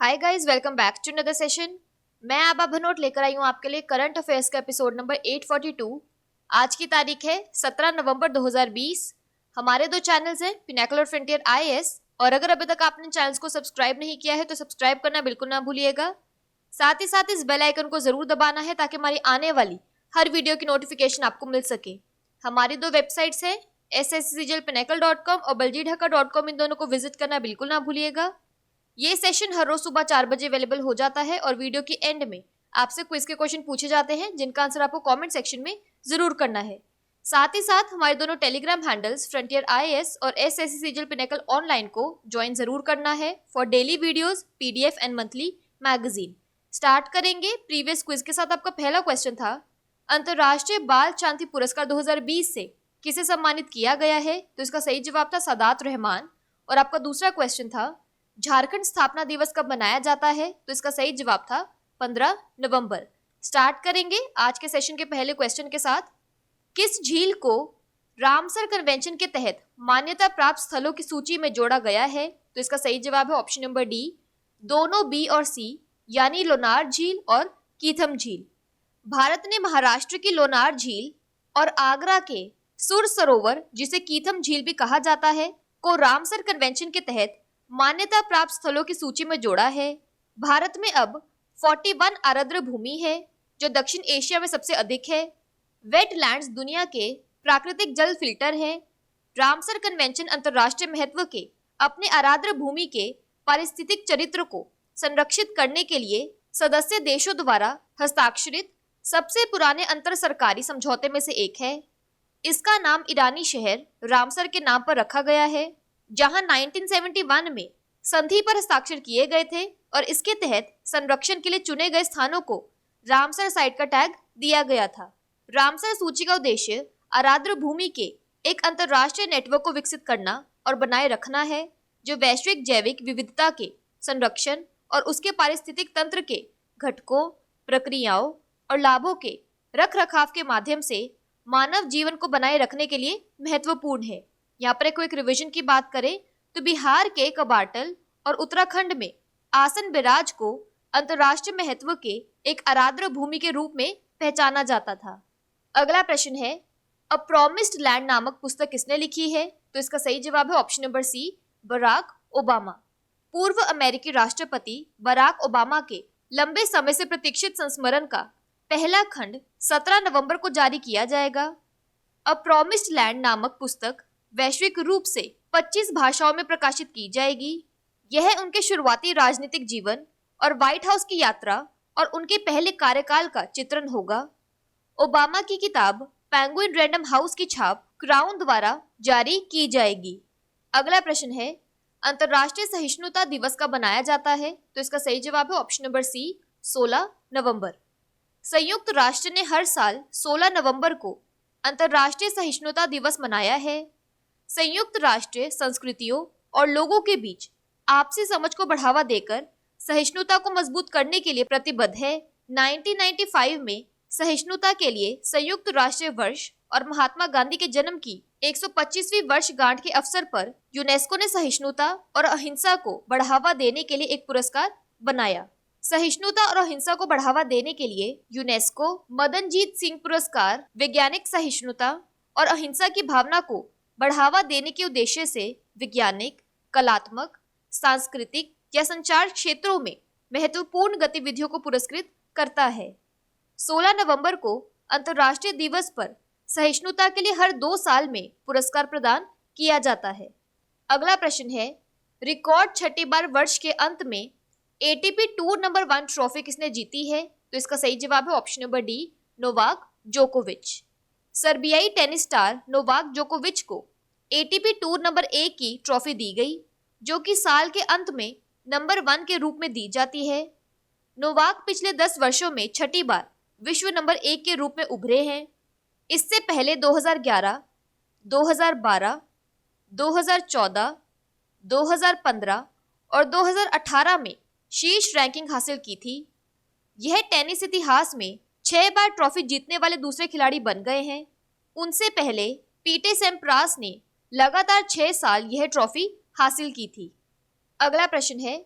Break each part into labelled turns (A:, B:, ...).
A: Hi guys, welcome back to another session. मैं आबा भनोट लेकर आई हूँ आपके लिए करंट अफेयर्स का एपिसोड नंबर 842। आज की तारीख है 17 नवंबर 2020। हमारे दो चैनल्स हैं, पिनाकल और फ्रंटियर आईएएस, और अगर अभी तक आपने चैनल्स को सब्सक्राइब नहीं किया है तो सब्सक्राइब करना बिल्कुल ना भूलिएगा। साथ ही साथ इस बेल आइकन को जरूर दबाना है ताकि हमारी आने वाली हर वीडियो की नोटिफिकेशन आपको मिल सके। हमारी दो वेबसाइट्स हैं, sscglpinacle.com और baljeedhaka.com। इन दोनों को विजिट करना बिल्कुल ना भूलिएगा। ये सेशन हर रोज सुबह 4 बजे अवेलेबल हो जाता है और वीडियो के एंड में आपसे क्विज के क्वेश्चन पूछे जाते हैं जिनका आंसर आपको कमेंट सेक्शन में जरूर करना है। साथ ही साथ हमारे दोनों टेलीग्राम हैंडल्स फ्रंटियर आईएएस और एसएससी पिनेकल ऑनलाइन को ज्वाइन जरूर करना है for daily videos, PDF and monthly magazine. Start करेंगे प्रीवियस क्विज के साथ। आपका पहला क्वेश्चन था, अंतरराष्ट्रीय बाल शांति पुरस्कार 2020 से किसे सम्मानित किया गया है? तो इसका सही जवाब था सादात रहमान। और आपका दूसरा क्वेश्चन था, झारखंड स्थापना दिवस कब मनाया जाता है? तो इसका सही जवाब था 15 नवंबर। स्टार्ट करेंगे आज के सेशन के पहले क्वेश्चन के साथ। किस झील को रामसर कन्वेंशन के तहत मान्यता प्राप्त स्थलों की सूची में जोड़ा गया है? तो इसका सही जवाब है ऑप्शन नंबर डी, दोनों बी और सी, यानी लोनार झील और कीथम झील। भारत ने महाराष्ट्र की लोनार झील और आगरा के सुर सरोवर, जिसे कीथम झील भी कहा जाता है, को रामसर कन्वेंशन के तहत मान्यता प्राप्त स्थलों की सूची में जोड़ा है। भारत में अब 41 आर्द्र भूमि है जो दक्षिण एशिया में सबसे अधिक है। वेटलैंड्स दुनिया के प्राकृतिक जल फिल्टर हैं। रामसर कन्वेंशन अंतर्राष्ट्रीय महत्व के अपने आर्द्र भूमि के पारिस्थितिक चरित्र को संरक्षित करने के लिए सदस्य देशों द्वारा हस्ताक्षरित सबसे पुराने अंतर सरकारी समझौते में से एक है। इसका नाम ईरानी शहर रामसर के नाम पर रखा गया है, जहां 1971 में संधि पर हस्ताक्षर किए गए थे और इसके तहत संरक्षण के लिए चुने गए स्थानों को रामसर साइट का टैग दिया गया था। रामसर सूची का उद्देश्य आर्द्र भूमि के एक अंतर्राष्ट्रीय नेटवर्क को विकसित करना और बनाए रखना है, जो वैश्विक जैविक विविधता के संरक्षण और उसके पारिस्थितिक तंत्र के घटकों, प्रक्रियाओं और लाभों के रखरखाव के माध्यम से मानव जीवन को बनाए रखने के लिए महत्वपूर्ण है। यहाँ पर एक रिवीजन की बात करें तो बिहार के कबाटल और उत्तराखंड में आसन बिराज को अंतर्राष्ट्रीय महत्व के एक आर्द्र भूमि के रूप में पहचाना जाता था। अगला प्रश्न है, अ प्रॉमिस्ड लैंड नामक पुस्तक किसने लिखी है? तो इसका सही जवाब है option number C, Barack Obama. पूर्व अमेरिकी राष्ट्रपति बराक ओबामा के लंबे समय से प्रतीक्षित संस्मरण का पहला खंड 17 नवंबर को जारी किया जाएगा। अ प्रॉमिस्ड लैंड नामक पुस्तक वैश्विक रूप से 25 भाषाओं में प्रकाशित की जाएगी। यह उनके शुरुआती राजनीतिक जीवन और व्हाइट हाउस की यात्रा और उनके पहले कार्यकाल का चित्रण होगा। ओबामा की किताब पेंगुइन रैंडम हाउस की छाप क्राउन द्वारा जारी की जाएगी। अगला प्रश्न है, अंतर्राष्ट्रीय सहिष्णुता दिवस कब मनाया जाता है? तो इसका सही जवाब है ऑप्शन नंबर सी, 16 नवंबर। संयुक्त राष्ट्र ने हर साल 16 नवंबर को अंतर्राष्ट्रीय सहिष्णुता दिवस मनाया है। संयुक्त राष्ट्र संस्कृतियों और लोगों के बीच आपसी समझ को बढ़ावा देकर सहिष्णुता को मजबूत करने के लिए प्रतिबद्ध है। 1995 में सहिष्णुता के लिए संयुक्त राष्ट्र वर्ष और महात्मा गांधी के जन्म की 125वीं वर्षगांठ के अवसर पर यूनेस्को ने सहिष्णुता और अहिंसा को बढ़ावा देने के लिए एक पुरस्कार बनाया। सहिष्णुता और अहिंसा को बढ़ावा देने के लिए यूनेस्को मदनजीत सिंह पुरस्कार वैज्ञानिक सहिष्णुता और अहिंसा की भावना को बढ़ावा देने के उद्देश्य से वैज्ञानिक, कलात्मक, सांस्कृतिक या संचार क्षेत्रों में महत्वपूर्ण गतिविधियों को पुरस्कृत करता है। 16 नवंबर को अंतर्राष्ट्रीय दिवस पर सहिष्णुता के लिए हर 2 साल में पुरस्कार प्रदान किया जाता है। अगला प्रश्न है, रिकॉर्ड 6ठी बार वर्ष के अंत में एटीपी टूर नंबर 1 ट्रॉफी किसने जीती है? तो इसका सही जवाब है ऑप्शन नंबर डी, नोवाक जोकोविच। सर्बियाई टेनिस स्टार नोवाक जोकोविच को एटीपी टूर नंबर 1 की ट्रॉफी दी गई, जो कि साल के अंत में नंबर 1 के रूप में दी जाती है। नोवाक पिछले 10 वर्षों में 6ठी बार विश्व नंबर 1 के रूप में उभरे हैं। इससे पहले 2011, 2012, 2014, 2015 और 2018 में शीर्ष रैंकिंग हासिल की थी। यह टेनिस इतिहास में 6 बार ट्रॉफी जीतने वाले दूसरे खिलाड़ी बन गए हैं। उनसे पहले पीटे सैम्प्रास ने लगातार 6 साल यह ट्रॉफी हासिल की थी। अगला प्रश्न है,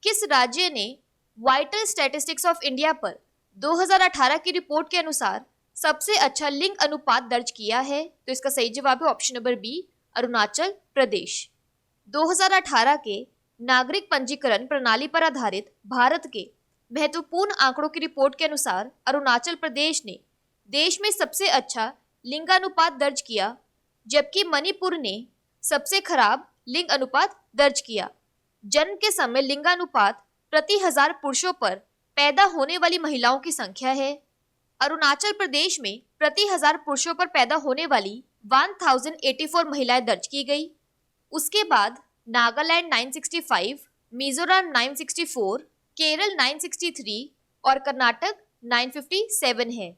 A: किस राज्य ने वाइटल स्टैटिस्टिक्स ऑफ इंडिया पर 2018 की रिपोर्ट के अनुसार सबसे अच्छा लिंग अनुपात दर्ज किया है? तो इसका सही जवाब है option number B, Arunachal Pradesh. 2018 के नागरिक पंजीकरण प्रणाली पर आधारित भारत के महत्वपूर्ण आंकड़ों की रिपोर्ट के अनुसार अरुणाचल प्रदेश ने देश में सबसे अच्छा लिंगानुपात दर्ज किया, जबकि मणिपुर ने सबसे खराब लिंग अनुपात दर्ज किया। जन्म के समय लिंगानुपात प्रति 1000 पुरुषों पर पैदा होने वाली महिलाओं की संख्या है। अरुणाचल प्रदेश में प्रति 1000 पुरुषों पर पैदा होने वाली 1084 महिलाएं दर्ज की गई। उसके बाद नागालैंड 965, मिजोरम 964, केरल 963 और कर्नाटक 957 है।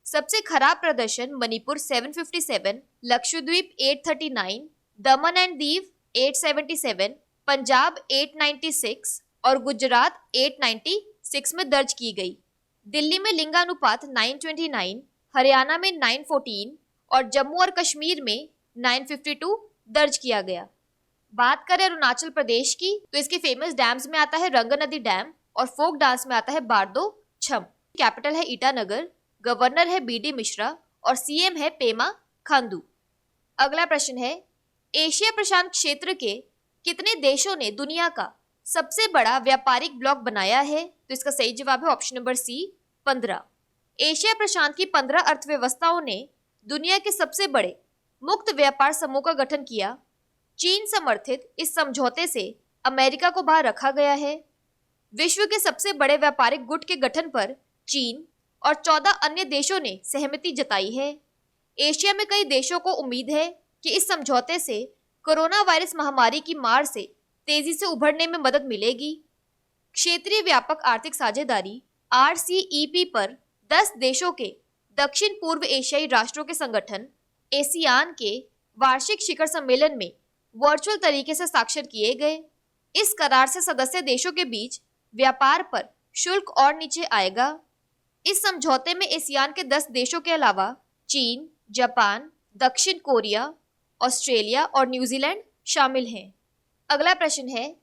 A: सबसे खराब प्रदर्शन मणिपुर 757, लक्षद्वीप 839, दमन एंड दीव 877, पंजाब 896 और गुजरात 896 में दर्ज की गई। दिल्ली में लिंगानुपात 929, हरियाणा में 914 और जम्मू और कश्मीर में 952 दर्ज किया गया। बात करें अरुणाचल प्रदेश की तो इसके फेमस डैम्स में आता है रंग नदी डैम और फोक डांस में आता है बारदो छम। कैपिटल है ईटानगर, गवर्नर है बीडी मिश्रा और सीएम है पेमा खांडू। अगला प्रश्न है, एशिया प्रशांत क्षेत्र के कितने देशों ने दुनिया का सबसे बड़ा व्यापारिक ब्लॉक बनाया है? तो इसका सही जवाब है ऑप्शन नंबर सी, 15। एशिया प्रशांत की 15 अर्थव्यवस्थाओं ने दुनिया के सबसे बड़े मुक्त व्यापार समूह का गठन किया। चीन समर्थित इस समझौते से अमेरिका को बाहर रखा गया है। विश्व के सबसे बड़े व्यापारिक गुट के गठन पर चीन और 14 अन्य देशों ने सहमति जताई है। एशिया में कई देशों को उम्मीद है कि इस समझौते से कोरोना वायरस महामारी की मार से तेजी से उभरने में मदद मिलेगी। क्षेत्रीय व्यापक आर्थिक साझेदारी RCEP पर 10 देशों के दक्षिण पूर्व एशियाई राष्ट्रों के संगठन एसियान के वार्षिक शिखर सम्मेलन में वर्चुअल तरीके से हस्ताक्षर किए गए। इस करार से सदस्य देशों के बीच व्यापार पर शुल्क और नीचे आएगा। इस समझौते में एसियान के 10 देशों के अलावा चीन, जापान, दक्षिण कोरिया, ऑस्ट्रेलिया और न्यूजीलैंड शामिल हैं। अगला प्रश्न है,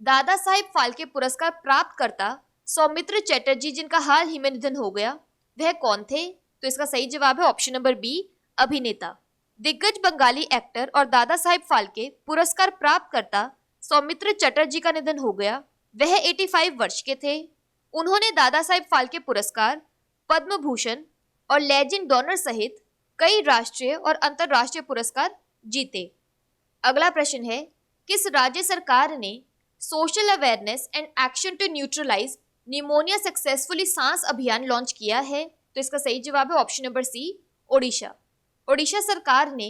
A: दादा साहिब फाल्के पुरस्कार प्राप्तकर्ता सौमित्र चटर्जी जिनका हाल ही में निधन हो गया, वह कौन थे? तो इसका सही जवाब है ऑप्शन नंबर बी, अभिनेता। दिग्गज बंगाली एक्टर और दादा साहिब फाल्के पुरस्कार प्राप्तकर्ता सौमित्र चटर्जी का निधन हो गया। वह 85 वर्ष के थे। उन्होंने दादा साहिब फाल्के पुरस्कार, पद्म भूषण और लेजेंड डॉनर सहित कई राष्ट्रीय और अंतर्राष्ट्रीय पुरस्कार जीते। अगला प्रश्न है, किस राज्य सरकार ने social awareness and action to neutralize pneumonia successfully Saans अभियान लॉन्च किया है? तो इसका सही जवाब है option number C, Odisha. Odisha सरकार ने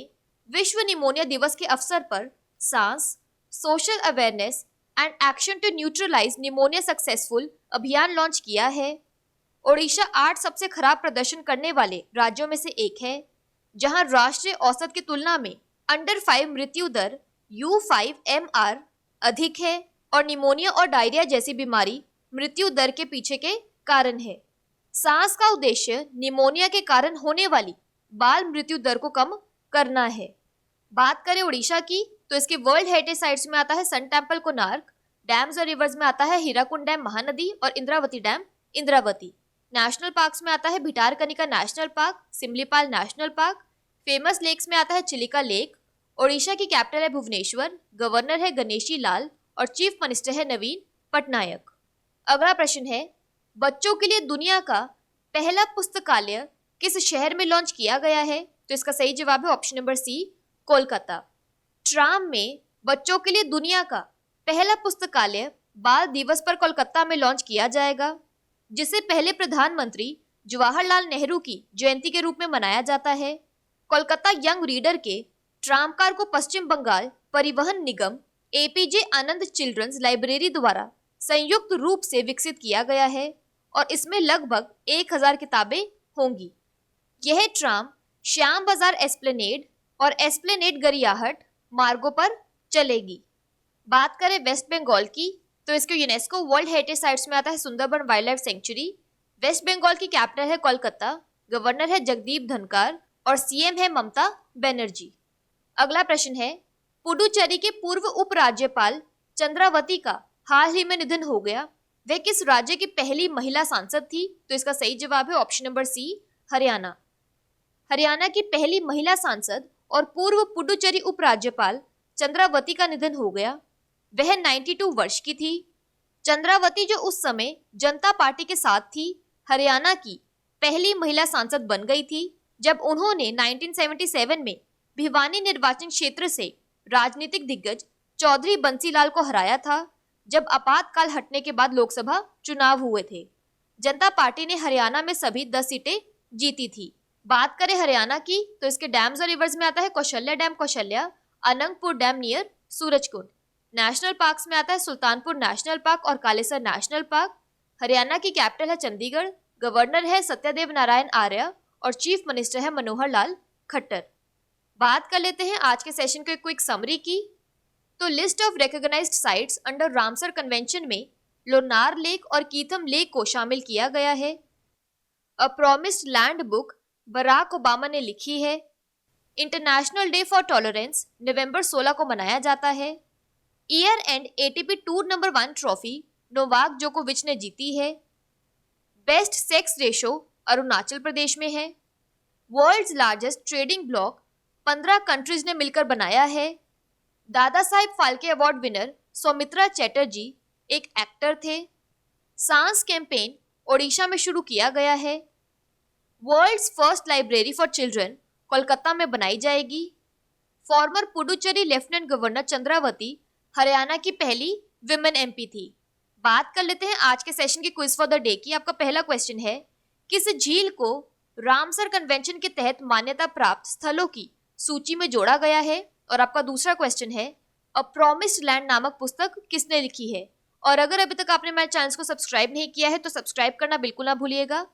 A: विश्व निमोनिया दिवस के अवसर पर Saans social awareness and action to neutralize pneumonia successful अभियान लॉन्च किया है। ओडिशा 8 सबसे खराब प्रदर्शन करने वाले राज्यों में से एक है, जहां राष्ट्रीय औसत की तुलना में अंडर 5 मृत्यु दर U5MR अधिक है और निमोनिया और डायरिया जैसी बीमारी मृत्यु दर के पीछे के कारण है। सांस का उद्देश्य निमोनिया के कारण होने वाली बाल मृत्यु दर को कम करना है। बात करें उड़ीसा की तो इसके वर्ल्ड हेरिटेज साइट्स में आता है सन टेम्पल कोणार्क, डैम्स और रिवर्स में आता है हीराकुंड डैम महानदी और Indravati dam Indravati. National parks में आता है Bhitarkanika national park, Similipal national park. Famous lakes में आता है चिलिका लेक। ओडिशा की कैपिटल है भुवनेश्वर, गवर्नर है गणेशी लाल और चीफ मिनिस्टर है नवीन पटनायक। अगला प्रश्न है, बच्चों के लिए दुनिया का पहला पुस्तकालय किस शहर में लॉन्च किया गया है? तो इसका सही जवाब है option number C, Kolkata. Tram में बच्चों के लिए दुनिया का पहला पुस्तकालय बाल दिवस पर कोलकाता में लॉन्च किया जाएगा, जिसे पहले प्रधानमंत्री जवाहरलाल नेहरू की जयंती के रूप में मनाया जाता है। कोलकाता यंग रीडर के ट्राम कार को पश्चिम बंगाल परिवहन निगम APJ आनंद चिल्ड्रंस लाइब्रेरी द्वारा संयुक्त रूप से विकसित किया गया है और इसमें लगभग 1000 किताबें होंगी। यह ट्राम श्याम बाजार एस्प्लेनेड और एस्प्लेनेड गरियाहट मार्गों पर चलेगी। बात करें वेस्ट बंगाल की तो इसके यूनेस्को वर्ल्ड हेरिटेज साइट्स में आता है Sundarban wildlife sanctuary. West Bengal की कैपिटल है कोलकाता, गवर्नर है जगदीप धनखड़ और CM है ममता बनर्जी। अगला प्रश्न है, पुडुचेरी के पूर्व उपराज्यपाल चंद्रावती का हाल ही में निधन हो गया। वह किस राज्य की पहली महिला सांसद थी? तो इसका सही जवाब है option number C, Haryana. Haryana की पहली महिला सांसद और पूर्व पुडुचेरी उपराज्यपाल चंद्रावती का निधन हो गया। वह 92 वर्ष की थी। चंद्रावती जो उस समय जनता पार्टी के साथ थी, हरियाणा की पहली महिला सांसद बन गई थी जब उन्होंने 1977 में भिवानी निर्वाचन क्षेत्र से राजनीतिक दिग्गज चौधरी बंसीलाल को हराया था, जब आपातकाल हटने के बाद लोकसभा चुनाव हुए थे। जनता पार्टी ने हरियाणा में सभी 10 सीटें जीती थी। बात करें हरियाणा की तो इसके डैम्स और रिवर्स में आता है Kaushalya dam Kaushalya, Anangpur dam near Surajkund. National parks में आता है सुल्तानपुर नेशनल पार्क और कालेसर नेशनल पार्क। हरियाणा की कैपिटल है चंडीगढ़। गवर्नर है सत्यदेव नारायण आर्य और चीफ मिनिस्टर है मनोहर लाल खट्टर। बात कर लेते हैं आज के सेशन को एक क्विक समरी की। तो list of recognised sites under Ramsar convention में लोनार लेक और कीथम लेक को शामिल किया गया है। A promised land book Barack Obama ने लिखी है। इंटरनेशनल डे फॉर टॉलरेंस नवंबर 16 को मनाया जाता है। Year end ATP tour number 1 trophy Novak जोकोविच ने जीती है। Best sex ratio Arunachal Pradesh में है। World's largest trading bloc 15 countries ने मिलकर बनाया है। दादा साहिब फाल्के अवार्ड विनर सौमित्रा चैटर्जी एक एक्टर थे। सांस कैंपेन ओडिशा में शुरू किया गया है। World's first library for children Kolkata में बनाई जाएगी। Former Puducherry lieutenant governor Chandrawati Haryana की पहली विमेन एमपी थी। बात कर लेते हैं आज के सेशन की क्विज फॉर द डे की। आपका पहला क्वेश्चन है, किस झील को रामसर कन्वेंशन के तहत मान्यता प्राप्त स्थलों की सूची में जोड़ा गया है? और आपका दूसरा क्वेश्चन है, अ प्रॉमिस्ड लैंड नामक पुस्तक किसने लिखी है? और अगर अभी तक आपने मेरे चैनल को सब्सक्राइब नहीं किया है तो सब्सक्राइब करना बिल्कुल ना भूलिएगा।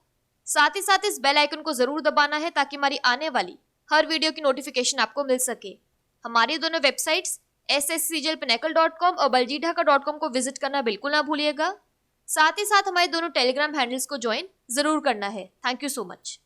A: साथ ही साथ इस बेल आइकन को जरूर दबाना है ताकि हमारी आने वाली हर वीडियो की नोटिफिकेशन आपको मिल सके। हमारी दोनों वेबसाइट्स sscglpinacle.com और baljidhaka.com को विजिट करना बिल्कुल ना भूलिएगा। साथ ही साथ हमारे दोनों टेलीग्राम हैंडल्स को ज्वाइन जरूर करना है। Thank you so much.